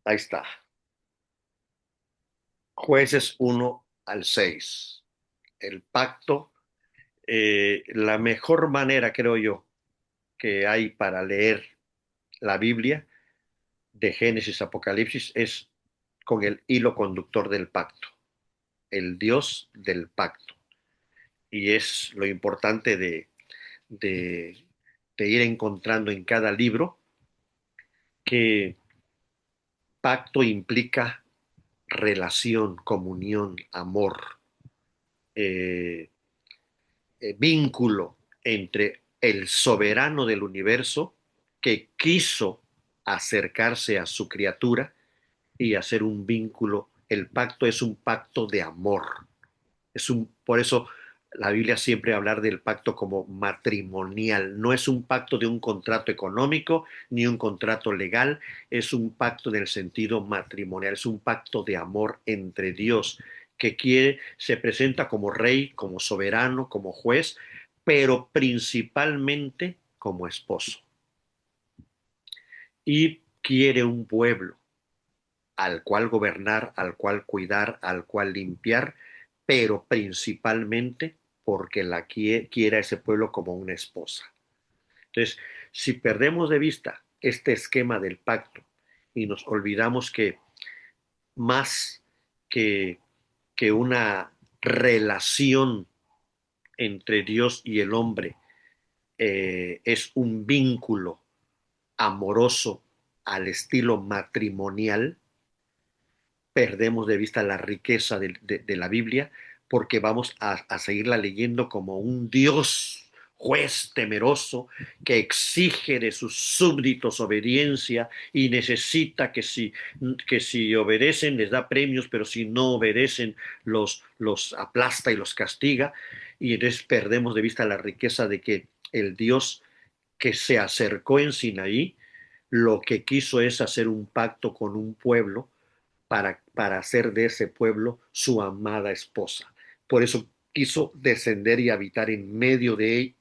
Ahí está. Jueces 1 al 6. El pacto, la mejor manera, creo yo, que hay para leer la Biblia de Génesis a Apocalipsis es con el hilo conductor del pacto, el Dios del pacto. Y es lo importante de, de ir encontrando en cada libro que pacto implica relación, comunión, amor, eh, vínculo entre el soberano del universo que quiso acercarse a su criatura y hacer un vínculo. El pacto es un pacto de amor. Por eso la Biblia siempre hablar del pacto como matrimonial. No es un pacto de un contrato económico ni un contrato legal, es un pacto en el sentido matrimonial, es un pacto de amor entre Dios que quiere, se presenta como rey, como soberano, como juez, pero principalmente como esposo. Y quiere un pueblo al cual gobernar, al cual cuidar, al cual limpiar, pero principalmente porque quiere a ese pueblo como una esposa. Entonces, si perdemos de vista este esquema del pacto y nos olvidamos que más que, que una relación entre Dios y el hombre es un vínculo amoroso al estilo matrimonial, perdemos de vista la riqueza de la Biblia porque vamos a seguirla leyendo como un Dios juez temeroso que exige de sus súbditos obediencia y necesita que si obedecen les da premios, pero si no obedecen los aplasta y los castiga. Y entonces perdemos de vista la riqueza de que el Dios que se acercó en Sinaí lo que quiso es hacer un pacto con un pueblo para hacer de ese pueblo su amada esposa. Por eso quiso descender y habitar en medio de él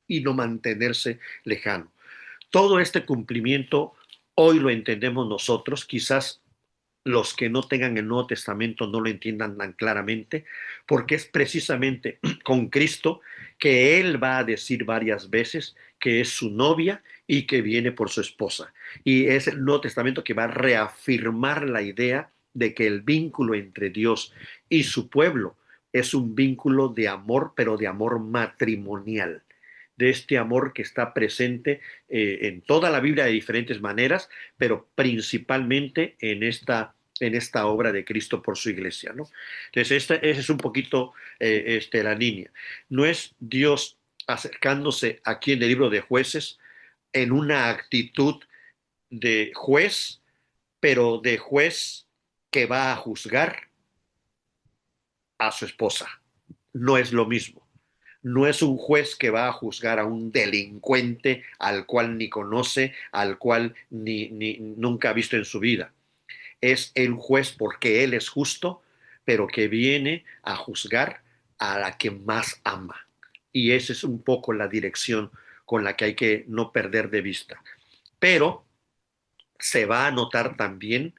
y no mantenerse lejano. Todo este cumplimiento hoy lo entendemos nosotros, quizás los que no tengan el Nuevo Testamento no lo entiendan tan claramente, porque es precisamente con Cristo que Él va a decir varias veces que es su novia y que viene por su esposa. Y es el Nuevo Testamento que va a reafirmar la idea de que el vínculo entre Dios y su pueblo es un vínculo de amor, pero de amor matrimonial, de este amor que está presente en toda la Biblia de diferentes maneras, pero principalmente en esta obra de Cristo por su iglesia, ¿no? Entonces, esa es un poquito la línea. No es Dios acercándose aquí en el libro de jueces en una actitud de juez, pero de juez que va a juzgar a su esposa. No es lo mismo. No es un juez que va a juzgar a un delincuente al cual ni conoce, al cual nunca ha visto en su vida. Es el juez porque él es justo, pero que viene a juzgar a la que más ama. Y esa es un poco la dirección con la que hay que no perder de vista. Pero se va a notar también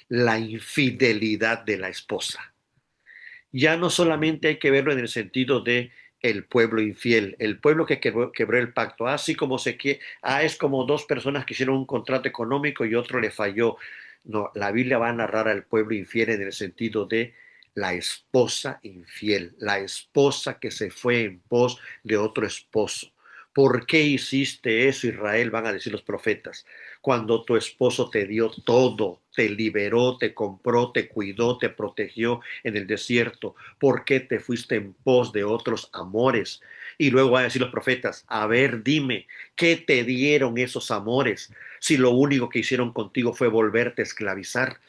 la infidelidad de la esposa. Ya no solamente hay que verlo en el sentido de el pueblo infiel, el pueblo que quebró el pacto, así como es como dos personas que hicieron un contrato económico y otro le falló. No, la Biblia va a narrar al pueblo infiel en el sentido de la esposa infiel, la esposa que se fue en pos de otro esposo. ¿Por qué hiciste eso, Israel? Van a decir los profetas. Cuando tu esposo te dio todo, te liberó, te compró, te cuidó, te protegió en el desierto, ¿por qué te fuiste en pos de otros amores? Y luego van a decir los profetas, a ver, dime, ¿qué te dieron esos amores si lo único que hicieron contigo fue volverte a esclavizar?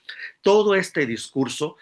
Todo este discurso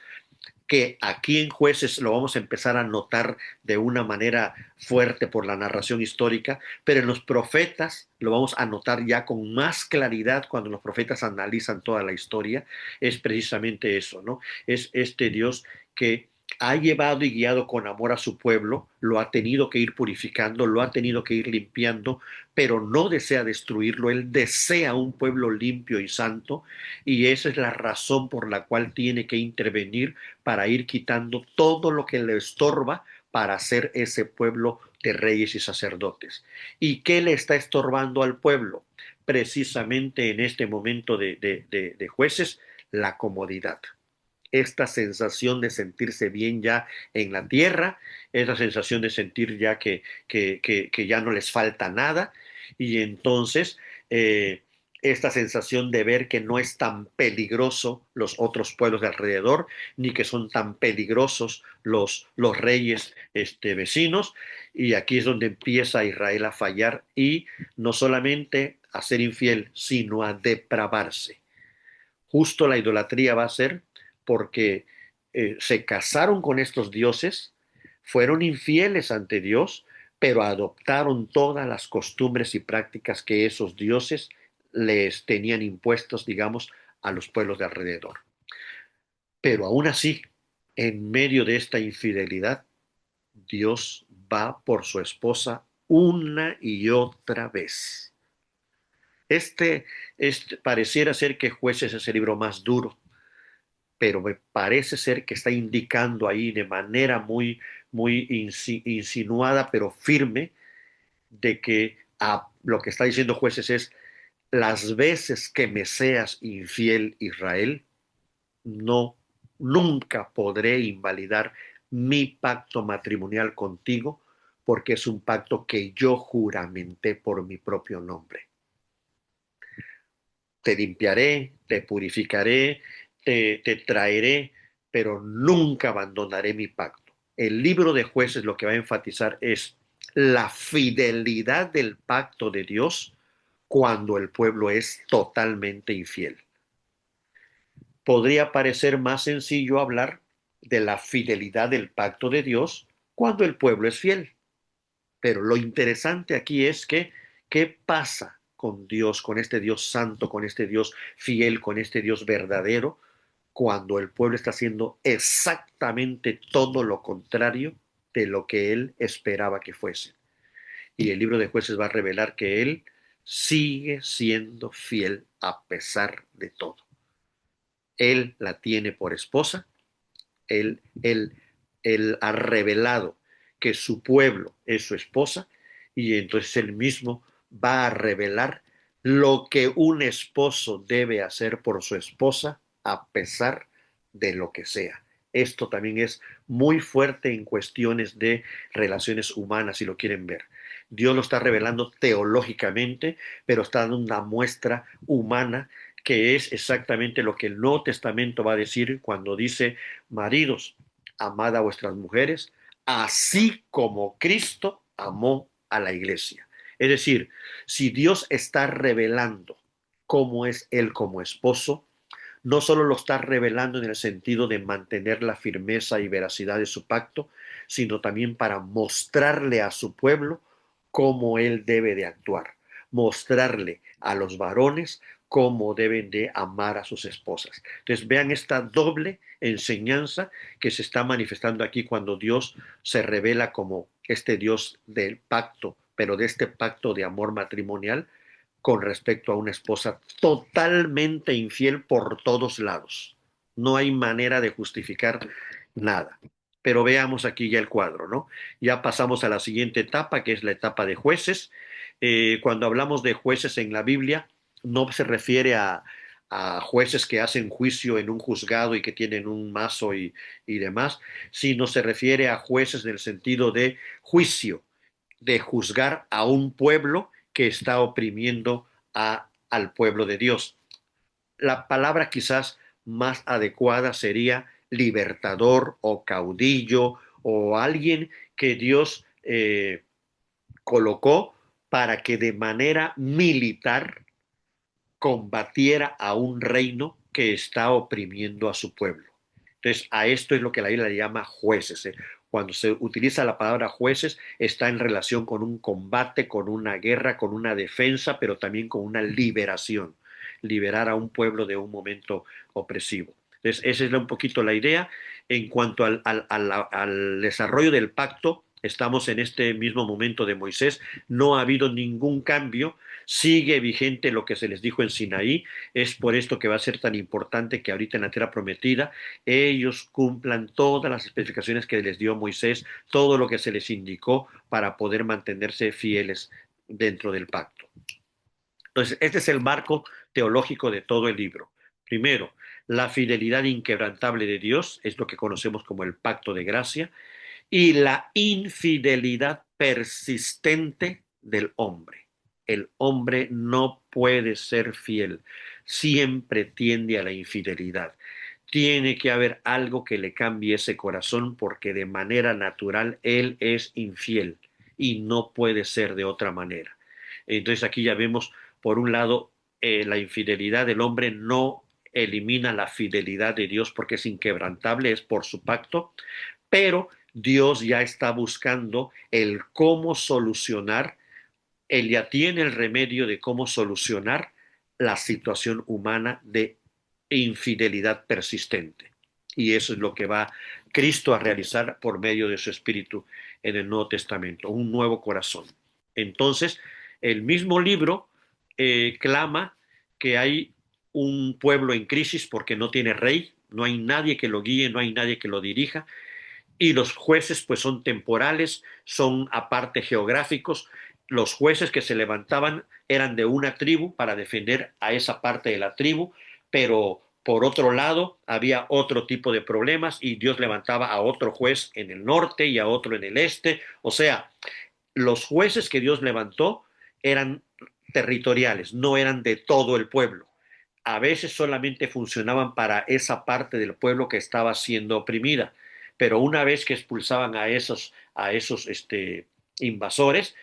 que aquí en Jueces lo vamos a empezar a notar de una manera fuerte por la narración histórica, pero en los profetas lo vamos a notar ya con más claridad cuando los profetas analizan toda la historia, es precisamente eso, ¿no? Es este Dios que ha llevado y guiado con amor a su pueblo, lo ha tenido que ir purificando, lo ha tenido que ir limpiando, pero no desea destruirlo, él desea un pueblo limpio y santo, y esa es la razón por la cual tiene que intervenir para ir quitando todo lo que le estorba para hacer ese pueblo de reyes y sacerdotes. ¿Y qué le está estorbando al pueblo? Precisamente en este momento de jueces, la comodidad, esta sensación de sentirse bien ya en la tierra, esa sensación de sentir ya que ya no les falta nada, y entonces eh, esta sensación de ver que no es tan peligroso los otros pueblos de alrededor, ni que son tan peligrosos los reyes vecinos, y aquí es donde empieza Israel a fallar y no solamente a ser infiel, sino a depravarse. Justo la idolatría va a ser porque se casaron con estos dioses, fueron infieles ante Dios, pero adoptaron todas las costumbres y prácticas que esos dioses les tenían impuestos, digamos, a los pueblos de alrededor. Pero aún así, en medio de esta infidelidad, Dios va por su esposa una y otra vez. Este pareciera ser que Jueces es el libro más duro, pero me parece ser que está indicando ahí de manera muy insinuada, pero firme, de que lo que está diciendo Jueces es: las veces que me seas infiel, Israel, no, nunca podré invalidar mi pacto matrimonial contigo, porque es un pacto que yo juramenté por mi propio nombre. Te limpiaré, te purificaré, te traeré, pero nunca abandonaré mi pacto. El libro de Jueces lo que va a enfatizar es la fidelidad del pacto de Dios cuando el pueblo es totalmente infiel. Podría parecer más sencillo hablar de la fidelidad del pacto de Dios cuando el pueblo es fiel. Pero lo interesante aquí es que, ¿qué pasa con Dios, con este Dios santo, con este Dios fiel, con este Dios verdadero, cuando el pueblo está haciendo exactamente todo lo contrario de lo que él esperaba que fuese? Y el libro de Jueces va a revelar que él sigue siendo fiel a pesar de todo. Él la tiene por esposa, él, él, él ha revelado que su pueblo es su esposa, y entonces él mismo va a revelar lo que un esposo debe hacer por su esposa a pesar de lo que sea. Esto también es muy fuerte en cuestiones de relaciones humanas, si lo quieren ver. Dios lo está revelando teológicamente, pero está dando una muestra humana, que es exactamente lo que el Nuevo Testamento va a decir cuando dice: maridos, amad a vuestras mujeres, así como Cristo amó a la iglesia. Es decir, si Dios está revelando cómo es Él como esposo, no solo lo está revelando en el sentido de mantener la firmeza y veracidad de su pacto, sino también para mostrarle a su pueblo cómo Él debe de actuar, mostrarle a los varones cómo deben de amar a sus esposas. Entonces vean esta doble enseñanza que se está manifestando aquí cuando Dios se revela como este Dios del pacto, pero de este pacto de amor matrimonial con respecto a una esposa totalmente infiel por todos lados. No hay manera de justificar nada. Pero veamos aquí ya el cuadro, ¿no? Ya pasamos a la siguiente etapa, que es la etapa de jueces. Cuando hablamos de jueces en la Biblia, no se refiere a jueces que hacen juicio en un juzgado y que tienen un mazo y demás, sino se refiere a jueces en el sentido de juicio, de juzgar a un pueblo que está oprimiendo al pueblo de Dios. La palabra quizás más adecuada sería libertador o caudillo, o alguien que Dios colocó para que de manera militar combatiera a un reino que está oprimiendo a su pueblo. Entonces, a esto es lo que la Biblia le llama jueces. Cuando se utiliza la palabra jueces, está en relación con un combate, con una guerra, con una defensa, pero también con una liberación, liberar a un pueblo de un momento opresivo. Entonces, esa es un poquito la idea. En cuanto al desarrollo del pacto, estamos en este mismo momento de Moisés, no ha habido ningún cambio, sigue vigente lo que se les dijo en Sinaí, es por esto que va a ser tan importante que ahorita en la tierra prometida ellos cumplan todas las especificaciones que les dio Moisés, todo lo que se les indicó para poder mantenerse fieles dentro del pacto. Entonces, este es el marco teológico de todo el libro. Primero, la fidelidad inquebrantable de Dios, es lo que conocemos como el pacto de gracia, y la infidelidad persistente del hombre. El hombre no puede ser fiel, siempre tiende a la infidelidad. Tiene que haber algo que le cambie ese corazón porque de manera natural él es infiel y no puede ser de otra manera. Entonces aquí ya vemos, por un lado, la infidelidad del hombre no elimina la fidelidad de Dios porque es inquebrantable, es por su pacto, pero Dios ya está buscando el cómo solucionar, él ya tiene el remedio de cómo solucionar la situación humana de infidelidad persistente. Y eso es lo que va Cristo a realizar por medio de su Espíritu en el Nuevo Testamento, un nuevo corazón. Entonces, el mismo libro clama que hay un pueblo en crisis porque no tiene rey, no hay nadie que lo guíe, no hay nadie que lo dirija, y los jueces pues son temporales, son aparte geográficos. Los jueces que se levantaban eran de una tribu para defender a esa parte de la tribu, pero por otro lado había otro tipo de problemas y Dios levantaba a otro juez en el norte y a otro en el este. O sea, los jueces que Dios levantó eran territoriales, no eran de todo el pueblo. A veces solamente funcionaban para esa parte del pueblo que estaba siendo oprimida, pero una vez que expulsaban a esos invasores,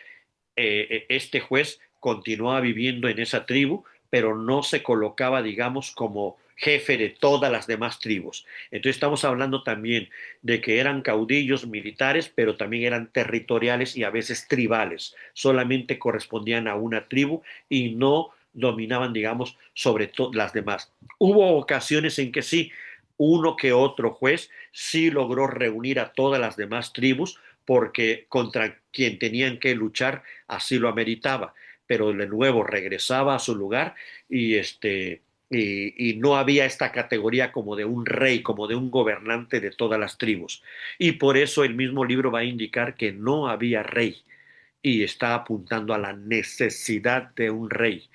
este juez continuaba viviendo en esa tribu, pero no se colocaba, digamos, como jefe de todas las demás tribus. Entonces estamos hablando también de que eran caudillos militares, pero también eran territoriales y a veces tribales. Solamente correspondían a una tribu y no dominaban, digamos, sobre las demás. Hubo ocasiones en que sí, uno que otro juez sí logró reunir a todas las demás tribus porque contra quien tenían que luchar así lo ameritaba, pero de nuevo regresaba a su lugar y no había esta categoría como de un rey, como de un gobernante de todas las tribus. Y por eso el mismo libro va a indicar que no había rey y está apuntando a la necesidad de un rey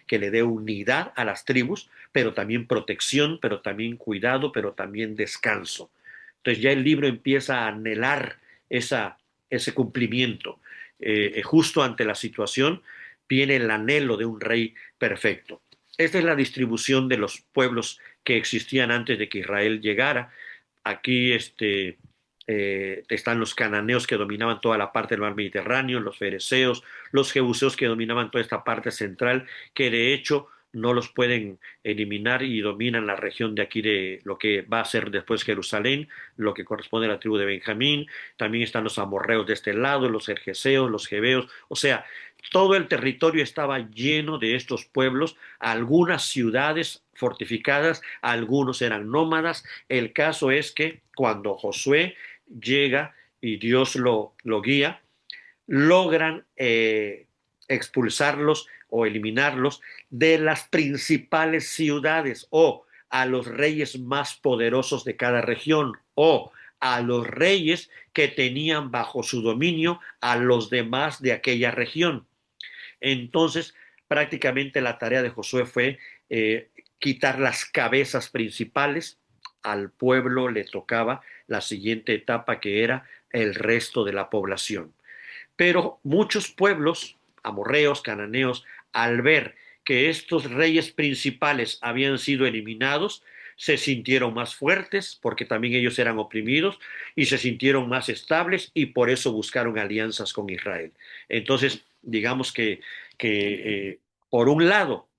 que le dé unidad a las tribus, pero también protección, pero también cuidado, pero también descanso. Entonces ya el libro empieza a anhelar ese cumplimiento. Justo ante la situación viene el anhelo de un rey perfecto. Esta es la distribución de los pueblos que existían antes de que Israel llegara. Aquí están los cananeos que dominaban toda la parte del mar Mediterráneo, los fereceos, los jebuseos que dominaban toda esta parte central, que de hecho no los pueden eliminar y dominan la región de aquí de lo que va a ser después Jerusalén, lo que corresponde a la tribu de Benjamín. También están los amorreos de este lado, los jerjeseos, los jebeos. O sea, todo el territorio estaba lleno de estos pueblos, algunas ciudades fortificadas, algunos eran nómadas. El caso es que cuando Josué llega y Dios lo guía, logran expulsarlos o eliminarlos de las principales ciudades o a los reyes más poderosos de cada región o a los reyes que tenían bajo su dominio a los demás de aquella región. Entonces, prácticamente la tarea de Josué fue quitar las cabezas principales. Al pueblo le tocaba la siguiente etapa que era el resto de la población. Pero muchos pueblos, amorreos, cananeos, al ver que estos reyes principales habían sido eliminados, se sintieron más fuertes porque también ellos eran oprimidos y se sintieron más estables y por eso buscaron alianzas con Israel. Entonces, digamos que por un lado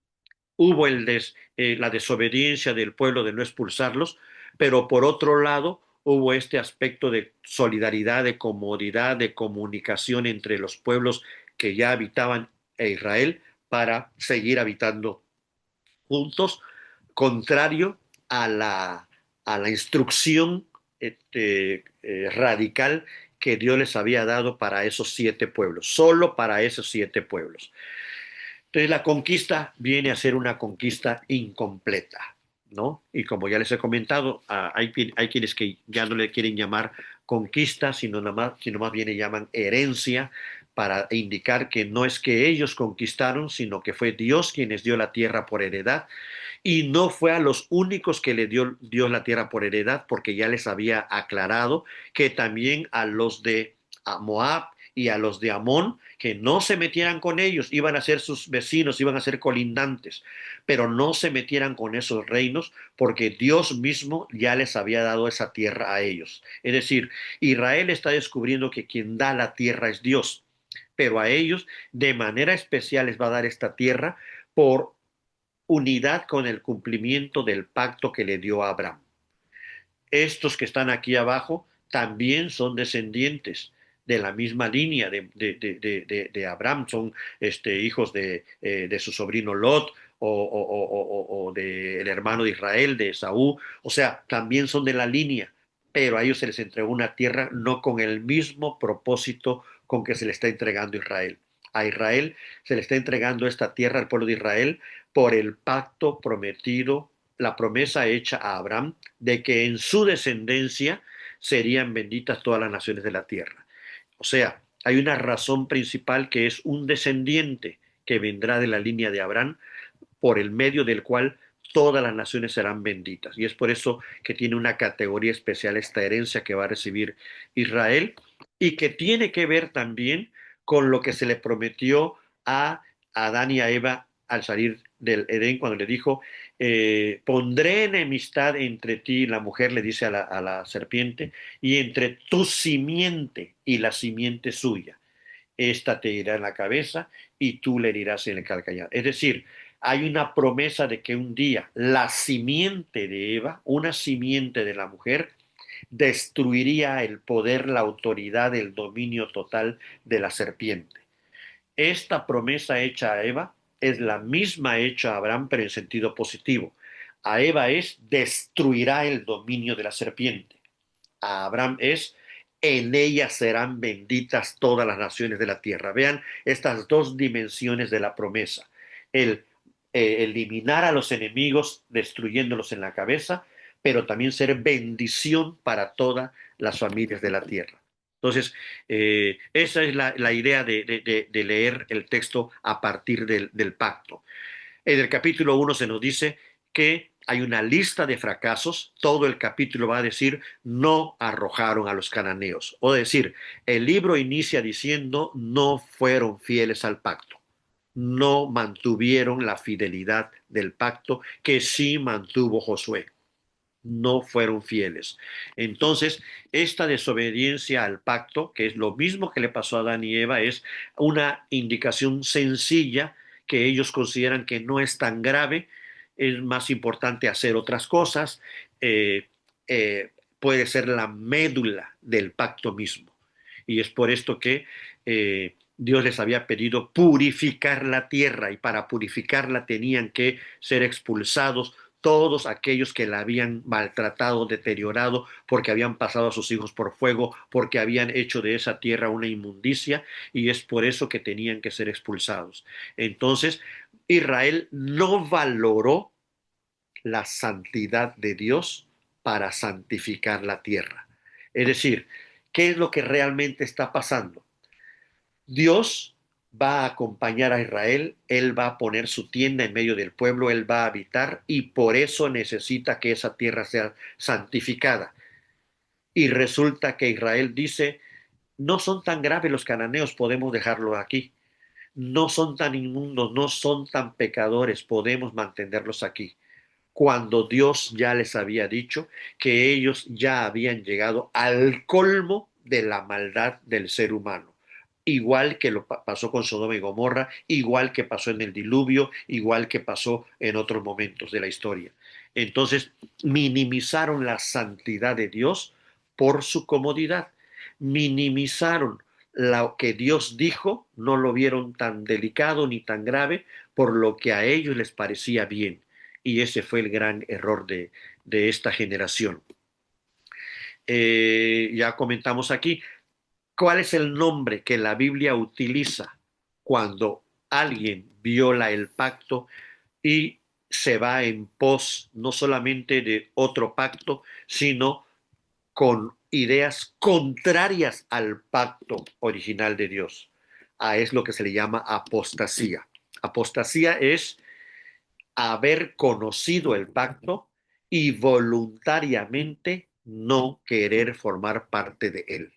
hubo la desobediencia del pueblo de no expulsarlos, pero por otro lado hubo este aspecto de solidaridad, de comodidad, de comunicación entre los pueblos que ya habitaban en Israel para seguir habitando juntos, contrario a la instrucción radical que Dios les había dado para esos 7 pueblos, solo para esos 7 pueblos. Entonces la conquista viene a ser una conquista incompleta, ¿no? Y como ya les he comentado, hay quienes que ya no le quieren llamar conquista, sino más bien le llaman herencia, para indicar que no es que ellos conquistaron, sino que fue Dios quien les dio la tierra por heredad, y no fue a los únicos que le dio Dios la tierra por heredad, porque ya les había aclarado que también a los de Moab y a los de Amón, que no se metieran con ellos, iban a ser sus vecinos, iban a ser colindantes, pero no se metieran con esos reinos, porque Dios mismo ya les había dado esa tierra a ellos. Es decir, Israel está descubriendo que quien da la tierra es Dios, pero a ellos de manera especial les va a dar esta tierra por unidad con el cumplimiento del pacto que le dio a Abraham. Estos que están aquí abajo también son descendientes de la misma línea de Abraham, son hijos de su sobrino Lot o del hermano de Israel, de Esaú, o sea, también son de la línea, pero a ellos se les entregó una tierra no con el mismo propósito con que se le está entregando a Israel. A Israel se le está entregando esta tierra al pueblo de Israel por el pacto prometido, la promesa hecha a Abraham de que en su descendencia serían benditas todas las naciones de la tierra. O sea, hay una razón principal que es un descendiente que vendrá de la línea de Abraham, por el medio del cual todas las naciones serán benditas. Y es por eso que tiene una categoría especial esta herencia que va a recibir Israel, y que tiene que ver también con lo que se le prometió a Adán y a Eva al salir del Edén, cuando le dijo, pondré enemistad entre ti y la mujer, le dice a la serpiente, y entre tu simiente y la simiente suya. Esta te irá en la cabeza y tú le herirás en el calcañar. Es decir, hay una promesa de que un día la simiente de Eva, una simiente de la mujer, destruiría el poder, la autoridad, el dominio total de la serpiente. Esta promesa hecha a Eva es la misma hecha a Abraham, pero en sentido positivo. A Eva es destruirá el dominio de la serpiente. A Abraham es en ella serán benditas todas las naciones de la tierra. Vean estas dos dimensiones de la promesa. El eliminar a los enemigos destruyéndolos en la cabeza, pero también ser bendición para todas las familias de la tierra. Entonces, esa es la idea de leer el texto a partir del pacto. En el capítulo 1 se nos dice que hay una lista de fracasos. Todo el capítulo va a decir, no arrojaron a los cananeos. O decir, el libro inicia diciendo, no fueron fieles al pacto. No mantuvieron la fidelidad del pacto que sí mantuvo Josué. No fueron fieles. Entonces, esta desobediencia al pacto, que es lo mismo que le pasó a Adán y Eva, es una indicación sencilla que ellos consideran que no es tan grave, es más importante hacer otras cosas, eh, puede ser la médula del pacto mismo. Y es por esto que Dios les había pedido purificar la tierra, y para purificarla tenían que ser expulsados todos aquellos que la habían maltratado, deteriorado, porque habían pasado a sus hijos por fuego, porque habían hecho de esa tierra una inmundicia, y es por eso que tenían que ser expulsados. Entonces, Israel no valoró la santidad de Dios para santificar la tierra. Es decir, ¿qué es lo que realmente está pasando? Dios va a acompañar a Israel, Él va a poner su tienda en medio del pueblo, Él va a habitar, y por eso necesita que esa tierra sea santificada. Y resulta que Israel dice, no son tan graves los cananeos, podemos dejarlos aquí. No son tan inmundos, no son tan pecadores, podemos mantenerlos aquí. Cuando Dios ya les había dicho que ellos ya habían llegado al colmo de la maldad del ser humano, igual que lo pasó con Sodoma y Gomorra, igual que pasó en el diluvio, igual que pasó en otros momentos de la historia. Entonces, minimizaron la santidad de Dios por su comodidad, minimizaron lo que Dios dijo, no lo vieron tan delicado ni tan grave, por lo que a ellos les parecía bien. y ese fue el gran error de esta generación. Ya comentamos aquí, ¿cuál es el nombre que la Biblia utiliza cuando alguien viola el pacto y se va en pos no solamente de otro pacto, sino con ideas contrarias al pacto original de Dios? Es lo que se le llama apostasía. Apostasía es haber conocido el pacto y voluntariamente no querer formar parte de él.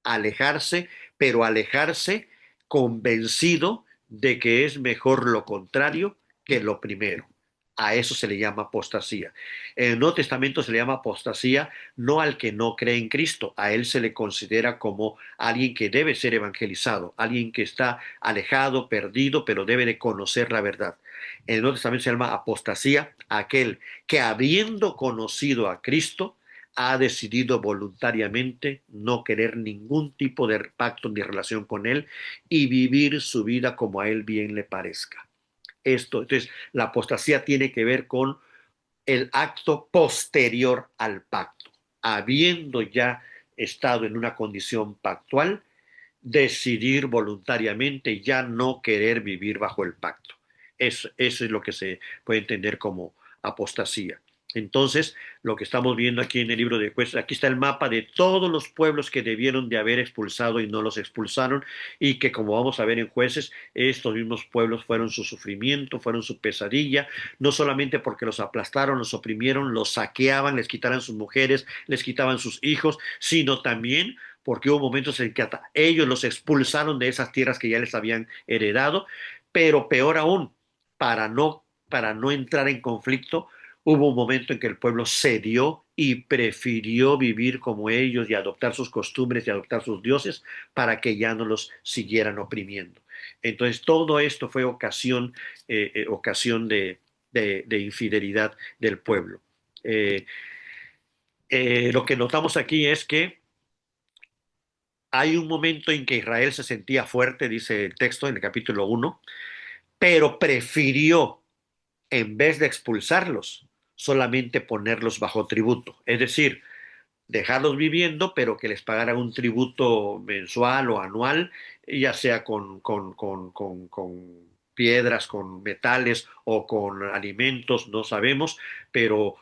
Alejarse, pero alejarse convencido de que es mejor lo contrario que lo primero. A eso se le llama apostasía. En el Nuevo Testamento se le llama apostasía no al que no cree en Cristo, a él se le considera como alguien que debe ser evangelizado, alguien que está alejado, perdido, pero debe de conocer la verdad. En el Nuevo Testamento se llama apostasía aquel que habiendo conocido a Cristo, ha decidido voluntariamente no querer ningún tipo de pacto ni relación con él y vivir su vida como a él bien le parezca. Entonces, la apostasía tiene que ver con el acto posterior al pacto. Habiendo ya estado en una condición pactual, decidir voluntariamente ya no querer vivir bajo el pacto. Eso es lo que se puede entender como apostasía. Entonces, lo que estamos viendo aquí en el libro de Jueces, aquí está el mapa de todos los pueblos que debieron de haber expulsado y no los expulsaron, y que como vamos a ver en Jueces, estos mismos pueblos fueron su sufrimiento, fueron su pesadilla, no solamente porque los aplastaron, los oprimieron, los saqueaban, les quitaran sus mujeres, les quitaban sus hijos, sino también porque hubo momentos en que hasta ellos los expulsaron de esas tierras que ya les habían heredado, pero peor aún, para no entrar en conflicto, hubo un momento en que el pueblo cedió y prefirió vivir como ellos y adoptar sus costumbres y adoptar sus dioses para que ya no los siguieran oprimiendo. Entonces, todo esto fue ocasión de infidelidad del pueblo. Eh, lo que notamos aquí es que hay un momento en que Israel se sentía fuerte, dice el texto en el capítulo 1, pero prefirió, en vez de expulsarlos, solamente ponerlos bajo tributo. Es decir, dejarlos viviendo, pero que les pagaran un tributo mensual o anual, ya sea con piedras, con metales o con alimentos, no sabemos, pero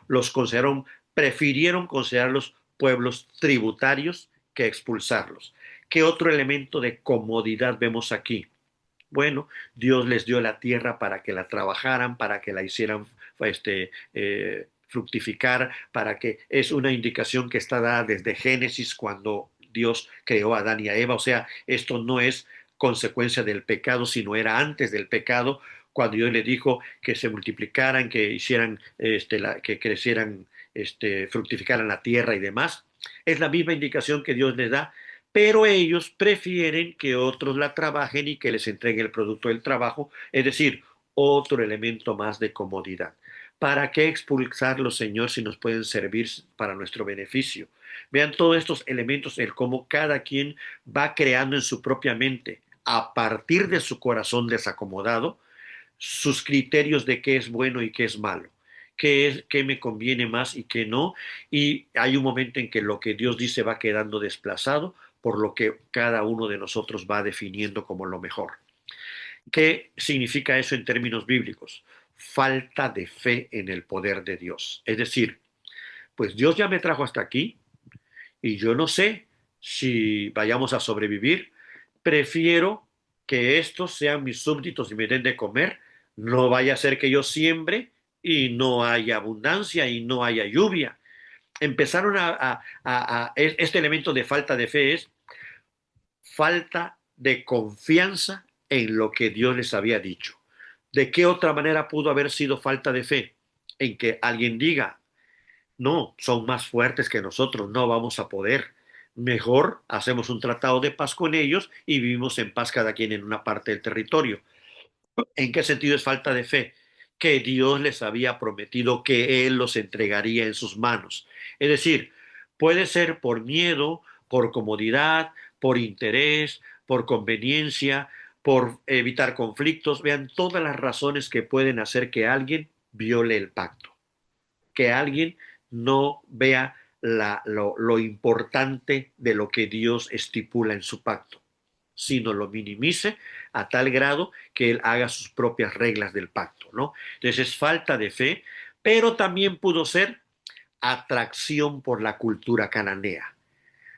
prefirieron considerarlos pueblos tributarios que expulsarlos. ¿Qué otro elemento de comodidad vemos aquí? Bueno, Dios les dio la tierra para que la trabajaran, para que la hicieran fructificar, para que es una indicación que está dada desde Génesis cuando Dios creó a Adán y a Eva. O sea, esto no es consecuencia del pecado, sino era antes del pecado, cuando Dios le dijo que se multiplicaran, que hicieran, que crecieran, fructificaran la tierra y demás. Es la misma indicación que Dios les da, pero ellos prefieren que otros la trabajen y que les entreguen el producto del trabajo, es decir, otro elemento más de comodidad. ¿Para qué expulsarlos, Señor, si nos pueden servir para nuestro beneficio? Vean todos estos elementos, el cómo cada quien va creando en su propia mente, a partir de su corazón desacomodado, sus criterios de qué es bueno y qué es malo, qué me conviene más y qué no, y hay un momento en que lo que Dios dice va quedando desplazado por lo que cada uno de nosotros va definiendo como lo mejor. ¿Qué significa eso en términos bíblicos? Falta de fe en el poder de Dios. Es decir, pues Dios ya me trajo hasta aquí y yo no sé si vayamos a sobrevivir. Prefiero que estos sean mis súbditos y me den de comer. No vaya a ser que yo siembre y no haya abundancia y no haya lluvia. Empezaron este elemento de falta de fe es falta de confianza en lo que Dios les había dicho. ¿De qué otra manera pudo haber sido falta de fe? En que alguien diga, no, son más fuertes que nosotros, no vamos a poder. Mejor hacemos un tratado de paz con ellos y vivimos en paz cada quien en una parte del territorio. ¿En qué sentido es falta de fe? Que Dios les había prometido que Él los entregaría en sus manos. Es decir, puede ser por miedo, por comodidad, por interés, por conveniencia, por evitar conflictos. Vean todas las razones que pueden hacer que alguien viole el pacto, que alguien no vea lo importante de lo que Dios estipula en su pacto, sino lo minimice a tal grado que él haga sus propias reglas del pacto, ¿no? Entonces es falta de fe, pero también pudo ser atracción por la cultura cananea.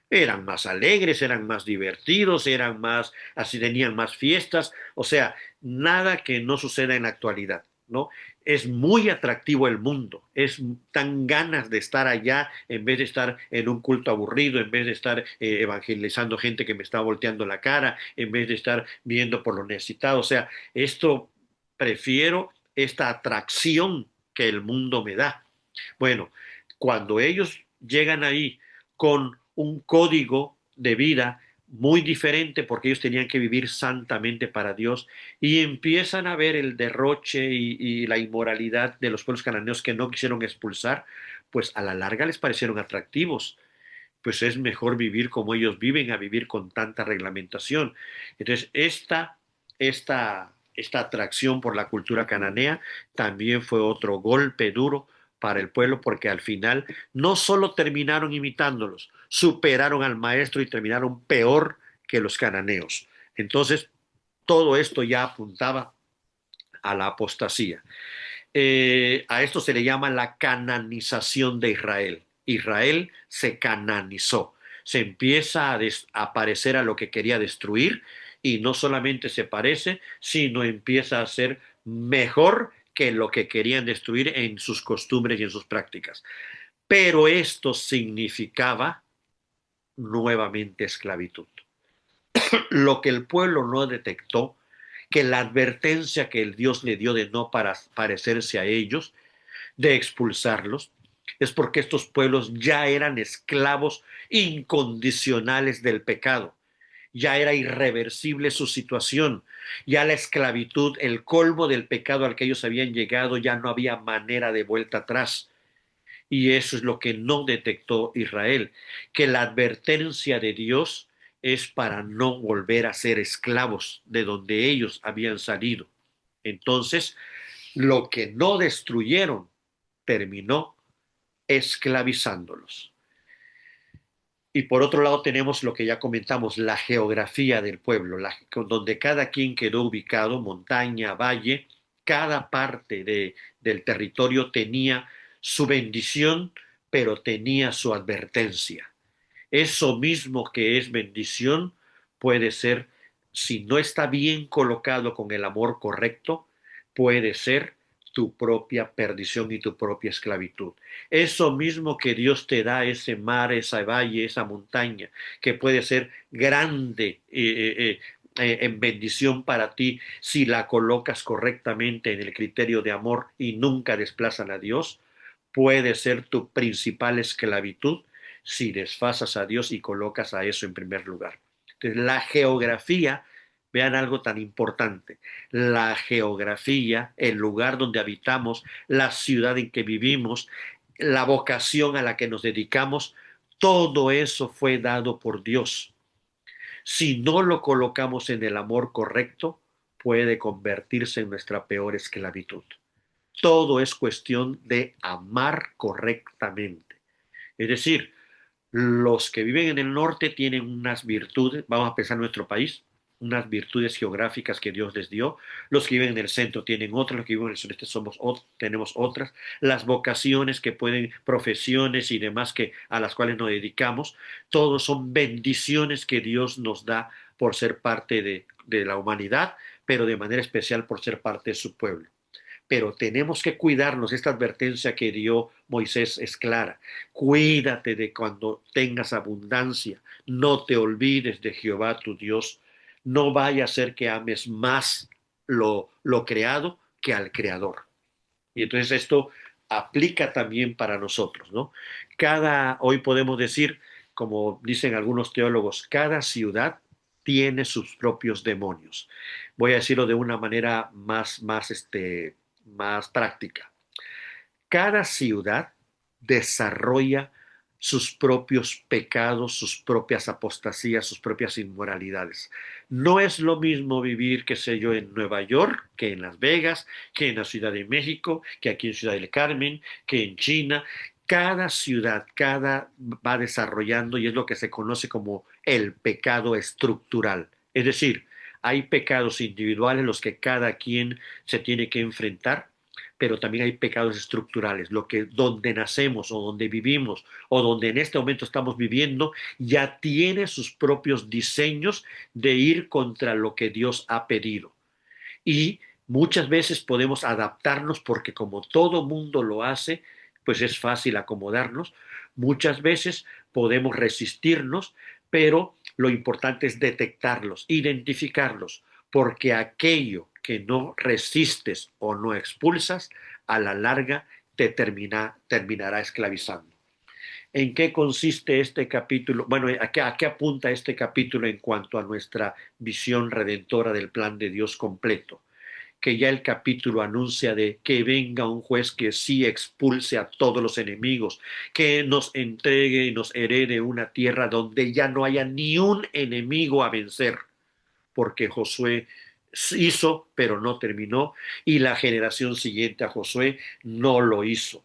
Eran más alegres, eran más divertidos, eran más, así tenían más fiestas, o sea, nada que no suceda en la actualidad, ¿no? Es muy atractivo el mundo, es tan ganas de estar allá en vez de estar en un culto aburrido, en vez de estar evangelizando gente que me está volteando la cara, en vez de estar viendo por los necesitados, o sea, esto prefiero esta atracción que el mundo me da. Bueno, cuando ellos llegan ahí con un código de vida muy diferente porque ellos tenían que vivir santamente para Dios y empiezan a ver el derroche y la inmoralidad de los pueblos cananeos que no quisieron expulsar, pues a la larga les parecieron atractivos. Pues es mejor vivir como ellos viven a vivir con tanta reglamentación. Entonces, esta atracción por la cultura cananea también fue otro golpe duro para el pueblo porque al final no solo terminaron imitándolos, superaron al maestro y terminaron peor que los cananeos. Entonces, todo esto ya apuntaba a la apostasía. A esto se le llama la cananización de Israel. Israel se cananizó, se empieza a parecer a lo que quería destruir y no solamente se parece, sino empieza a ser mejor que lo que querían destruir en sus costumbres y en sus prácticas. Pero esto significaba nuevamente esclavitud. Lo que el pueblo no detectó, que la advertencia que el Dios le dio de no parecerse a ellos, de expulsarlos, es porque estos pueblos ya eran esclavos incondicionales del pecado. Ya era irreversible su situación. Ya la esclavitud, el colmo del pecado al que ellos habían llegado, ya no había manera de vuelta atrás. Y eso es lo que no detectó Israel, que la advertencia de Dios es para no volver a ser esclavos de donde ellos habían salido. Entonces, lo que no destruyeron terminó esclavizándolos. Y por otro lado tenemos lo que ya comentamos, la geografía del pueblo, donde cada quien quedó ubicado, montaña, valle, cada parte del territorio tenía su bendición, pero tenía su advertencia. Eso mismo que es bendición puede ser, si no está bien colocado con el amor correcto, puede ser tu propia perdición y tu propia esclavitud. Eso mismo que Dios te da, ese mar, esa valle, esa montaña, que puede ser grande en bendición para ti si la colocas correctamente en el criterio de amor y nunca desplazan a Dios, puede ser tu principal esclavitud si desfasas a Dios y colocas a eso en primer lugar. Entonces, la geografía, vean algo tan importante, la geografía, el lugar donde habitamos, la ciudad en que vivimos, la vocación a la que nos dedicamos, todo eso fue dado por Dios. Si no lo colocamos en el amor correcto, puede convertirse en nuestra peor esclavitud. Todo es cuestión de amar correctamente. Es decir, los que viven en el norte tienen unas virtudes, vamos a pensar en nuestro país, unas virtudes geográficas que Dios les dio. Los que viven en el centro tienen otras, los que viven en el sureste tenemos otras. Las vocaciones que pueden, profesiones y demás que a las cuales nos dedicamos, todos son bendiciones que Dios nos da por ser parte de la humanidad, pero de manera especial por ser parte de su pueblo. Pero tenemos que cuidarnos. Esta advertencia que dio Moisés es clara. Cuídate de cuando tengas abundancia. No te olvides de Jehová tu Dios. No vaya a ser que ames más lo creado que al creador. Y entonces esto aplica también para nosotros, ¿no? Hoy podemos decir, como dicen algunos teólogos, cada ciudad tiene sus propios demonios. Voy a decirlo de una manera más práctica. Cada ciudad desarrolla sus propios pecados, sus propias apostasías, sus propias inmoralidades. No es lo mismo vivir, qué sé yo, en Nueva York, que en Las Vegas, que en la Ciudad de México, que aquí en Ciudad del Carmen, que en China. Cada ciudad, cada va desarrollando y es lo que se conoce como el pecado estructural. Es decir, hay pecados individuales los que cada quien se tiene que enfrentar, pero también hay pecados estructurales, lo que donde nacemos o donde vivimos o donde en este momento estamos viviendo ya tiene sus propios diseños de ir contra lo que Dios ha pedido. Y muchas veces podemos adaptarnos porque como todo mundo lo hace, pues es fácil acomodarnos. Muchas veces podemos resistirnos, pero lo importante es detectarlos, identificarlos, porque aquello que no resistes o no expulsas, a la larga terminará esclavizando. ¿En qué consiste este capítulo? Bueno, ¿a qué apunta este capítulo en cuanto a nuestra visión redentora del plan de Dios completo? Que ya el capítulo anuncia de que venga un juez que sí expulse a todos los enemigos, que nos entregue y nos herede una tierra donde ya no haya ni un enemigo a vencer, porque Josué hizo, pero no terminó, y la generación siguiente a Josué no lo hizo.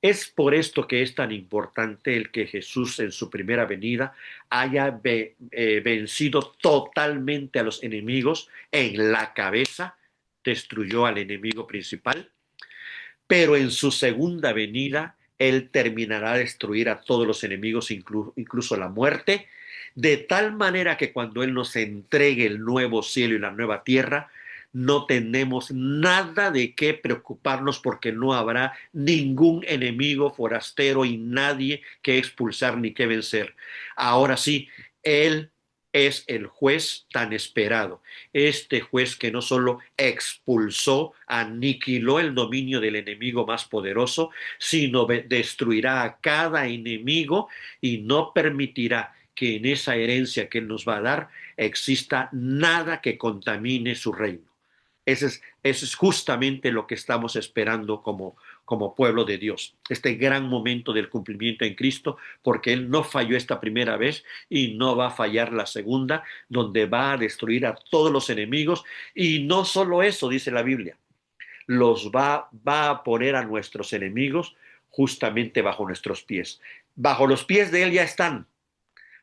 Es por esto que es tan importante el que Jesús en su primera venida haya vencido totalmente a los enemigos en la cabeza, destruyó al enemigo principal, pero en su segunda venida Él terminará de destruir a todos los enemigos, incluso la muerte, de tal manera que cuando Él nos entregue el nuevo cielo y la nueva tierra, no tenemos nada de qué preocuparnos porque no habrá ningún enemigo forastero y nadie que expulsar ni que vencer. Ahora sí, Él es el juez tan esperado, este juez que no solo expulsó, aniquiló el dominio del enemigo más poderoso, sino destruirá a cada enemigo y no permitirá que en esa herencia que Él nos va a dar exista nada que contamine su reino. Eso es justamente lo que estamos esperando como pueblo de Dios, este gran momento del cumplimiento en Cristo, porque Él no falló esta primera vez y no va a fallar la segunda, donde va a destruir a todos los enemigos. Y no solo eso, dice la Biblia, va a poner a nuestros enemigos justamente bajo nuestros pies. Bajo los pies de Él ya están,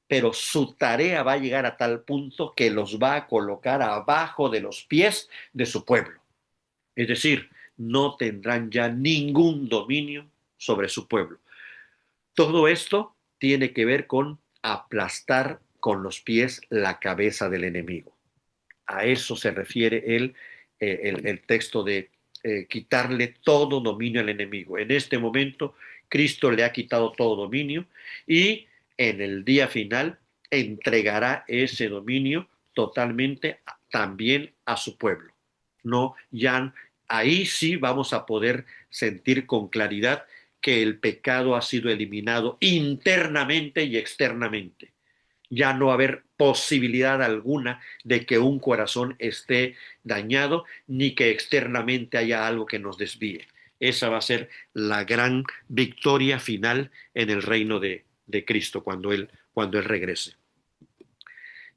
pero su tarea va a llegar a tal punto que los va a colocar abajo de los pies de su pueblo. Es decir, no tendrán ya ningún dominio sobre su pueblo. Todo esto tiene que ver con aplastar con los pies la cabeza del enemigo. A eso se refiere el texto de quitarle todo dominio al enemigo. En este momento, Cristo le ha quitado todo dominio y en el día final entregará ese dominio totalmente también a su pueblo. No, ya ahí sí vamos a poder sentir con claridad que el pecado ha sido eliminado internamente y externamente. Ya no va a haber posibilidad alguna de que un corazón esté dañado ni que externamente haya algo que nos desvíe. Esa va a ser la gran victoria final en el reino de Cristo cuando él regrese.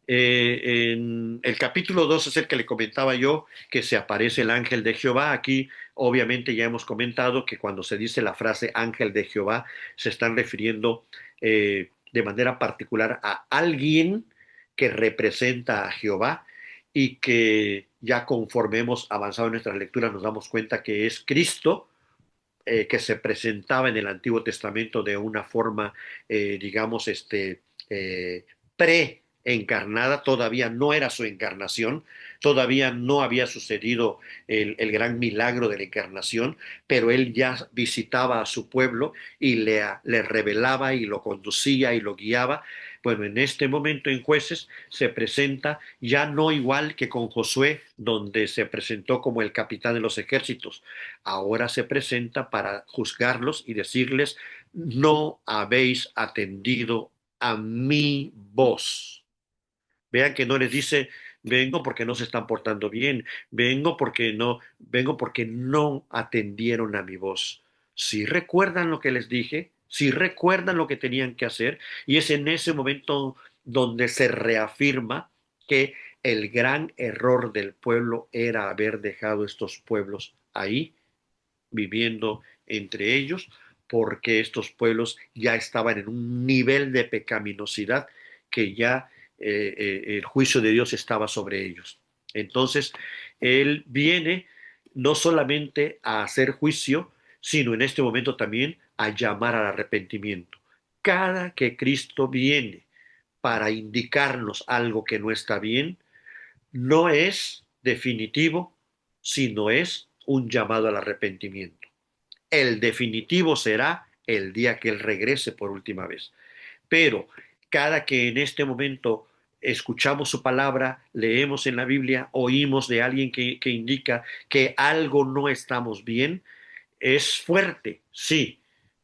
En el capítulo 2 es el que le comentaba yo, que se aparece el ángel de Jehová. Aquí obviamente ya hemos comentado que cuando se dice la frase ángel de Jehová, se están refiriendo de manera particular a alguien que representa a Jehová y que ya conforme hemos avanzado en nuestras lecturas nos damos cuenta que es Cristo, que se presentaba en el Antiguo Testamento de una forma, digamos, pre-encarnada, todavía no era su encarnación, todavía no había sucedido el gran milagro de la encarnación, pero él ya visitaba a su pueblo y le revelaba y lo conducía y lo guiaba. Bueno, en este momento en Jueces se presenta ya no igual que con Josué, donde se presentó como el capitán de los ejércitos. Ahora se presenta para juzgarlos y decirles, no habéis atendido a mi voz. Vean que no les dice, vengo porque no se están portando bien, vengo porque no atendieron a mi voz. Si recuerdan lo que les dije, si recuerdan lo que tenían que hacer, y es en ese momento donde se reafirma que el gran error del pueblo era haber dejado estos pueblos ahí, viviendo entre ellos, porque estos pueblos ya estaban en un nivel de pecaminosidad que ya el juicio de Dios estaba sobre ellos. Entonces, Él viene no solamente a hacer juicio, sino en este momento también a llamar al arrepentimiento. Cada que Cristo viene para indicarnos algo que no está bien, no es definitivo, sino es un llamado al arrepentimiento. El definitivo será el día que Él regrese por última vez. Pero cada que en este momento escuchamos su palabra, leemos en la Biblia, oímos de alguien que indica que algo no estamos bien, es fuerte, sí,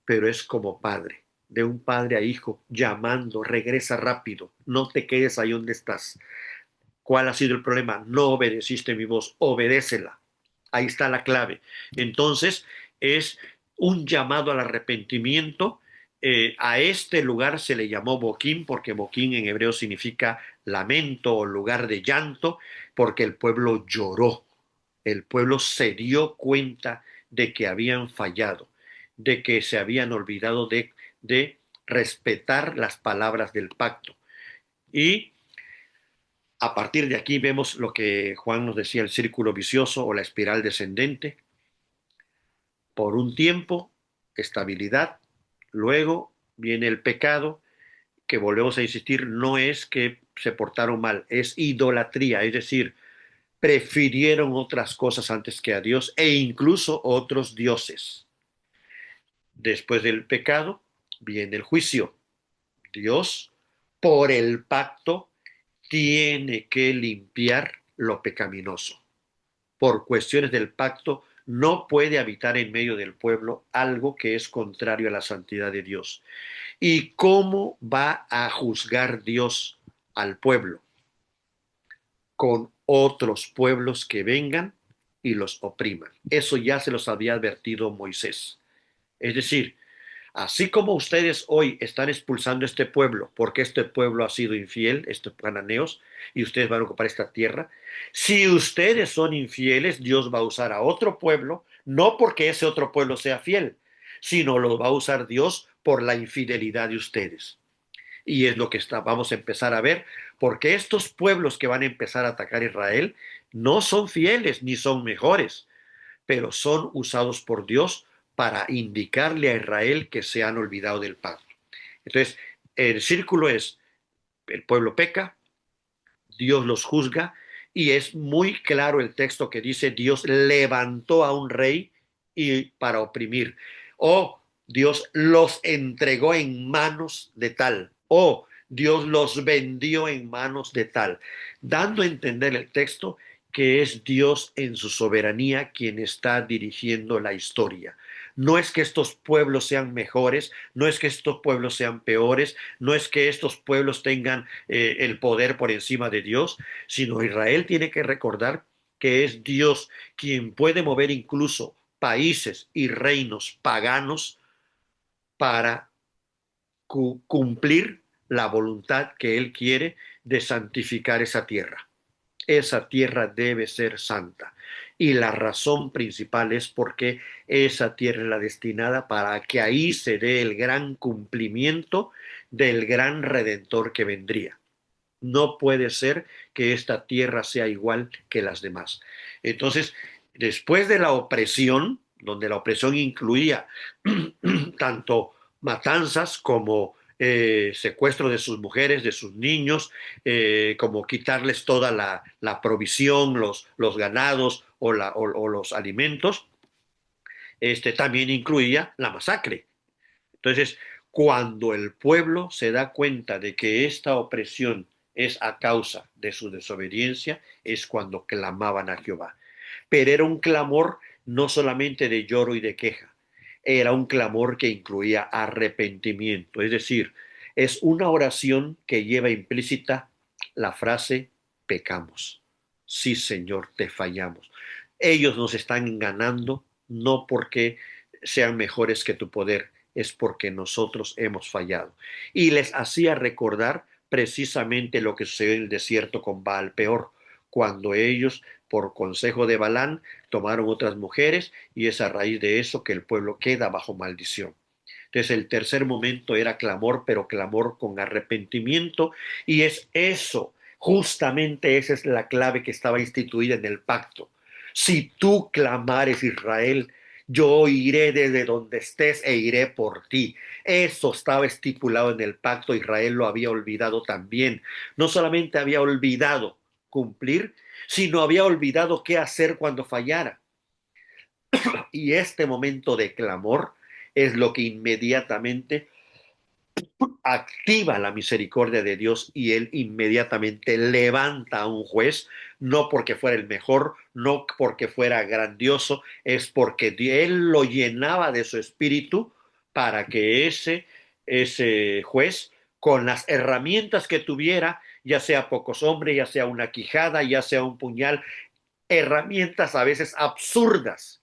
pero es como padre, de un padre a hijo, llamando, regresa rápido, no te quedes ahí donde estás. ¿Cuál ha sido el problema? No obedeciste mi voz, obedécela. Ahí está la clave. Entonces, es un llamado al arrepentimiento. A este lugar se le llamó Boquín, porque Boquín en hebreo significa lamento o lugar de llanto, porque el pueblo lloró. El pueblo se dio cuenta de que habían fallado, de que se habían olvidado de respetar las palabras del pacto. Y a partir de aquí vemos lo que Juan nos decía, el círculo vicioso o la espiral descendente. Por un tiempo, estabilidad, luego viene el pecado, que volvemos a insistir, no es que se portaron mal, es idolatría, es decir, prefirieron otras cosas antes que a Dios e incluso otros dioses. Después del pecado viene el juicio. Dios, por el pacto, tiene que limpiar lo pecaminoso. Por cuestiones del pacto, no puede habitar en medio del pueblo algo que es contrario a la santidad de Dios. ¿Y cómo va a juzgar Dios al pueblo? Con otros pueblos que vengan y los opriman. Eso ya se los había advertido Moisés. Es decir, así como ustedes hoy están expulsando este pueblo, porque este pueblo ha sido infiel, estos cananeos, y ustedes van a ocupar esta tierra, si ustedes son infieles, Dios va a usar a otro pueblo, no porque ese otro pueblo sea fiel, sino lo va a usar Dios por la infidelidad de ustedes. Y es lo que vamos a empezar a ver, porque estos pueblos que van a empezar a atacar a Israel no son fieles ni son mejores, pero son usados por Dios para indicarle a Israel que se han olvidado del pacto. Entonces, el círculo es, el pueblo peca, Dios los juzga, y es muy claro el texto que dice, Dios levantó a un rey y para oprimir, o Dios los entregó en manos de tal, o Dios los vendió en manos de tal, dando a entender el texto que es Dios en su soberanía quien está dirigiendo la historia. No es que estos pueblos sean mejores, no es que estos pueblos sean peores, no es que estos pueblos tengan el poder por encima de Dios, sino Israel tiene que recordar que es Dios quien puede mover incluso países y reinos paganos para cumplir la voluntad que Él quiere de santificar esa tierra. Esa tierra debe ser santa. Y la razón principal es porque esa tierra es la destinada para que ahí se dé el gran cumplimiento del gran redentor que vendría. No puede ser que esta tierra sea igual que las demás. Entonces, después de la opresión, donde la opresión incluía tanto matanzas como secuestro de sus mujeres, de sus niños, como quitarles toda la provisión, los ganados o los alimentos, también incluía la masacre. Entonces, cuando el pueblo se da cuenta de que esta opresión es a causa de su desobediencia, es cuando clamaban a Jehová. Pero era un clamor no solamente de lloro y de queja, era un clamor que incluía arrepentimiento, es decir, es una oración que lleva implícita la frase pecamos. Sí, Señor, te fallamos. Ellos nos están enganando no porque sean mejores que tu poder, es porque nosotros hemos fallado. Y les hacía recordar precisamente lo que sucedió en el desierto con Baal Peor, cuando ellos, por consejo de Balán, tomaron otras mujeres y es a raíz de eso que el pueblo queda bajo maldición. Entonces el tercer momento era clamor, pero clamor con arrepentimiento, y es eso, justamente esa es la clave que estaba instituida en el pacto. Si tú clamares, Israel, yo iré desde donde estés e iré por ti. Eso estaba estipulado en el pacto, Israel lo había olvidado también. No solamente había olvidado cumplir, sino había olvidado qué hacer cuando fallara. Y este momento de clamor es lo que inmediatamente activa la misericordia de Dios y él inmediatamente levanta a un juez, no porque fuera el mejor, no porque fuera grandioso, es porque él lo llenaba de su espíritu para que ese juez, con las herramientas que tuviera, ya sea pocos hombres, ya sea una quijada, ya sea un puñal, herramientas a veces absurdas,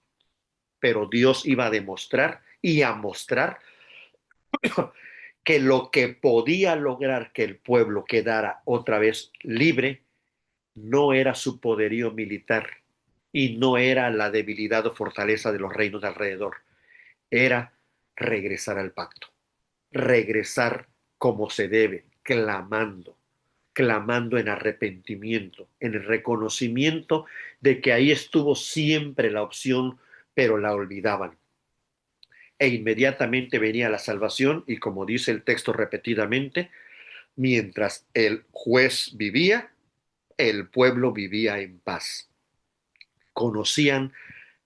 pero Dios iba a demostrar y a mostrar que lo que podía lograr que el pueblo quedara otra vez libre no era su poderío militar y no era la debilidad o fortaleza de los reinos de alrededor, era regresar al pacto, regresar como se debe, clamando, clamando en arrepentimiento, en el reconocimiento de que ahí estuvo siempre la opción, pero la olvidaban. E inmediatamente venía la salvación y como dice el texto repetidamente, mientras el juez vivía, el pueblo vivía en paz. Conocían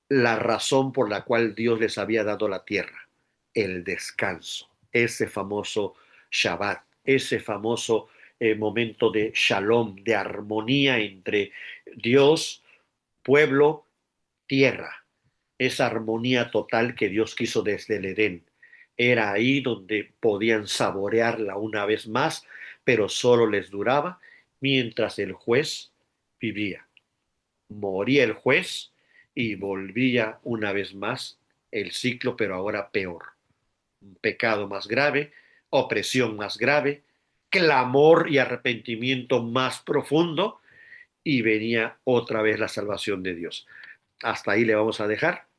la razón por la cual Dios les había dado la tierra, el descanso, ese famoso Shabbat, ese famoso momento de shalom, de armonía entre Dios, pueblo, tierra, esa armonía total que Dios quiso desde el Edén. Era ahí donde podían saborearla una vez más, pero solo les duraba mientras el juez vivía. Moría el juez y volvía una vez más el ciclo, pero ahora peor. Un pecado más grave, opresión más grave, clamor y arrepentimiento más profundo y venía otra vez la salvación de Dios. Hasta ahí le vamos a dejar.